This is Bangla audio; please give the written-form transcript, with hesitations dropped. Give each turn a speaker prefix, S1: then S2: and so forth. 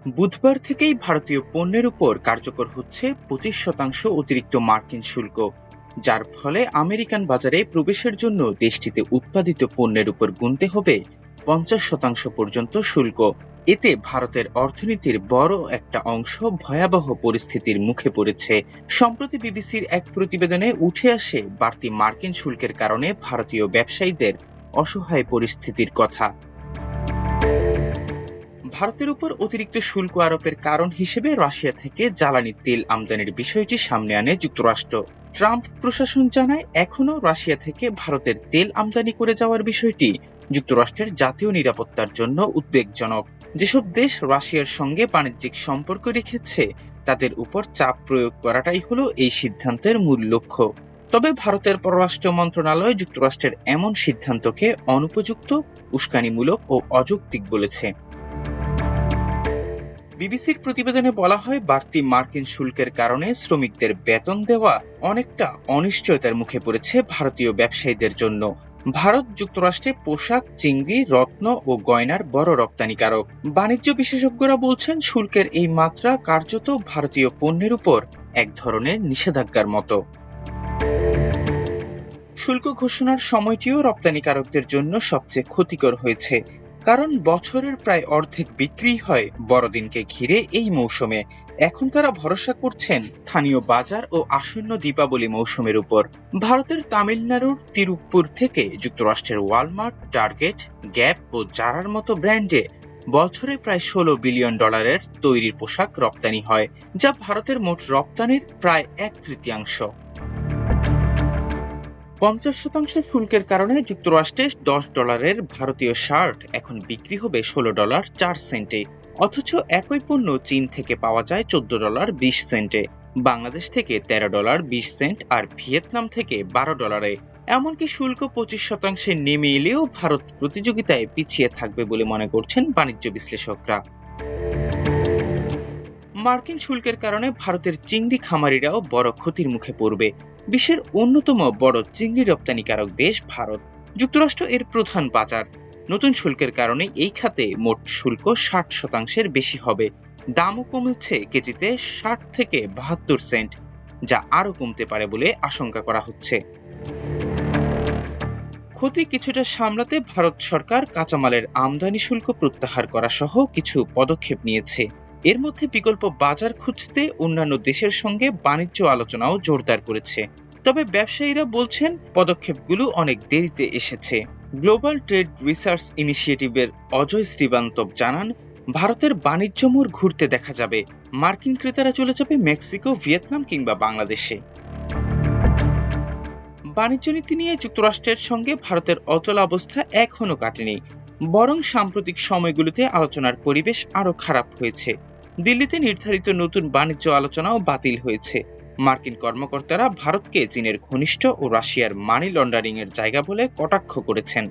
S1: বুধবার থেকেই ভারতীয় পণ্যের উপর কার্যকর হচ্ছে 25% অতিরিক্ত মার্কিন শুল্ক, যার ফলে আমেরিকান বাজারে প্রবেশের জন্য দেশটিতে উৎপাদিত পণ্যের উপর গুনতে হবে 50% পর্যন্ত শুল্ক। এতে ভারতের অর্থনীতির বড় একটা অংশ ভয়াবহ পরিস্থিতির মুখে পড়েছে। সম্প্রতি বিবিসির এক প্রতিবেদনে উঠে আসে বাড়তি মার্কিন শুল্কের কারণে ভারতীয় ব্যবসায়ীদের অসহায় পরিস্থিতির কথা। ভারতের উপর অতিরিক্ত শুল্ক আরোপের কারণ হিসেবে রাশিয়া থেকে জ্বালানি তেল আমদানির বিষয়টি সামনে আনে যুক্তরাষ্ট্র। ট্রাম্প প্রশাসন জানায়, এখনো রাশিয়া থেকে ভারতের তেল আমদানি করে যাওয়ার বিষয়টি যুক্তরাষ্ট্রের জাতীয় নিরাপত্তার জন্য উদ্বেগজনক। যেসব দেশ রাশিয়ার সঙ্গে বাণিজ্যিক সম্পর্ক রেখেছে তাদের উপর চাপ প্রয়োগ করাটাই হলো এই সিদ্ধান্তের মূল লক্ষ্য। তবে ভারতের পররাষ্ট্র মন্ত্রণালয় যুক্তরাষ্ট্রের এমন সিদ্ধান্তকে অনুপযুক্ত, উস্কানিমূলক ও অযৌক্তিক বলেছে। বিবিসির প্রতিবেদনে বলা হয়, বাড়তি মার্কিন শুল্কের কারণে শ্রমিকদের বেতন দেওয়া অনেকটা অনিশ্চয়তার মুখে পড়েছে ভারতীয় ব্যবসায়ীদের জন্য। ভারত যুক্তরাষ্ট্রে পোশাক, চিংড়ি, রত্ন ও গয়নার বড় রপ্তানিকারক। বাণিজ্য বিশেষজ্ঞরা বলছেন, শুল্কের এই মাত্রা কার্যত ভারতীয় পণ্যের উপর এক ধরনের নিষেধাজ্ঞার মতো। শুল্ক ঘোষণার সময়টিও রপ্তানিকারকদের জন্য সবচেয়ে ক্ষতিকর হয়েছে, কারণ বছরের প্রায় অর্ধেক বিক্রি হয় বড়দিনকে ঘিরে এই মৌসুমে। এখন তারা ভরসা করছেন স্থানীয় বাজার ও আসন্ন দীপাবলি মৌসুমের উপর। ভারতের তামিলনাড়ুর তিরুপ্পুর থেকে যুক্তরাষ্ট্রের ওয়ালমার্ট, টার্গেট, গ্যাপ ও জারার মতো ব্র্যান্ডে বছরে প্রায় $16 বিলিয়ন তৈরির পোশাক রপ্তানি হয়, যা ভারতের মোট রপ্তানির প্রায় 1/3। 50% শুল্কের কারণে যুক্তরাষ্ট্রে $10 ভারতীয় শার্ট এখন বিক্রি হবে $16.04, অথচ একই পণ্য চীন থেকে পাওয়া যায় $14.20, বাংলাদেশ থেকে $13.20 আর ভিয়েতনাম থেকে $12। এমনকি শুল্ক 25% নেমে এলেও ভারত প্রতিযোগিতায় পিছিয়ে থাকবে বলে মনে করছেন বাণিজ্য বিশ্লেষকরা। মার্কিন শুল্কের কারণে ভারতের চিংড়ি খামারিরাও বড় ক্ষতির মুখে পড়বে। বিশ্বের অন্যতম বড় চিংড়ি রপ্তানিকারক দেশ ভারত, যুক্তরাষ্ট্র এর প্রধান বাজার। নতুন শুল্কের কারণে এই খাতে মোট শুল্ক 60% বেশি হবে। দামও কমেছে কেজিতে 60 থেকে 72 সেন্ট, যা আরো কমতে পারে বলে আশঙ্কা করা হচ্ছে। ক্ষতি কিছুটা সামলাতে ভারত সরকার কাঁচামালের আমদানি শুল্ক প্রত্যাহার করা সহ কিছু পদক্ষেপ নিয়েছে। এর মধ্যে বিকল্প বাজার খুঁজতে অন্যান্য দেশের সঙ্গে বাণিজ্য আলোচনাও জোরদার করেছে। তবে ব্যবসায়ীরা বলছেন, পদক্ষেপগুলো অনেক দেরিতে এসেছে। গ্লোবাল ট্রেড রিসার্চ ইনিশিয়েটিভের অজয় শ্রীবান্তব জানান, ভারতের বাণিজ্য মোড় ঘুরতে দেখা যাবে। মার্কিন ক্রেতারা চলে যাবে মেক্সিকো, ভিয়েতনাম কিংবা বাংলাদেশে। বাণিজ্য নীতি নিয়ে যুক্তরাষ্ট্রের সঙ্গে ভারতের অচলাবস্থা এখনো কাটেনি, বরং সাম্প্রতিক সময়গুলোতে আলোচনার পরিবেশ আরো খারাপ হয়েছে। দিল্লিতে নির্ধারিত নতুন বাণিজ্য আলোচনাও বাতিল হয়েছে। মার্কিন কর্মকর্তারা ভারতকে চীনের ঘনিষ্ঠ ও রাশিয়ার মানি লন্ডারিং এর জায়গা বলে কটাক্ষ করেছেন।